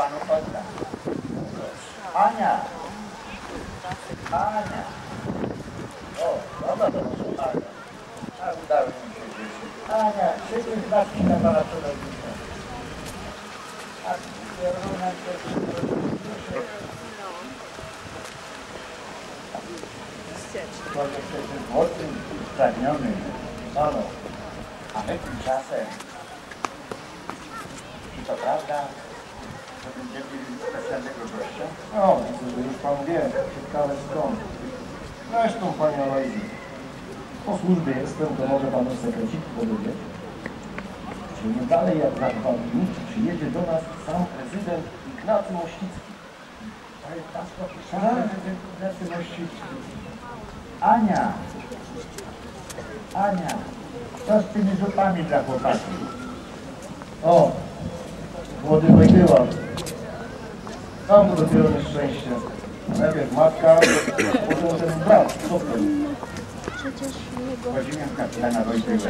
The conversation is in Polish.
panu podda. Ania! Ania! O, dobra, to proszę Ania. A udało mi się dzieci. Ania, przecież babci na pana cudownicę. A kierunek człowiek jest młodym i spragnionym. No, a my tymczasem, i to prawda, że będziemy mieli specjalnego gościa? No, widzę, że już pan wie, ciekawe skąd. Zresztą, panie Alojzy, po służbie jestem, to może panu sekreciki powiedzieć. Czy nie dalej jak za 2 dni przyjedzie do nas sam prezydent Ignacy Mościcki. Ale paszport i sam prezydent Ignacy Mościcki. Ania! Ania! Co z tymi zupami dla chłopaków? O, młody Wojtyła. Tam to dopiero nieszczęście. Najpierw matka, potem ten brat. Co to? Chodzimy w kapitana Wojtyłę.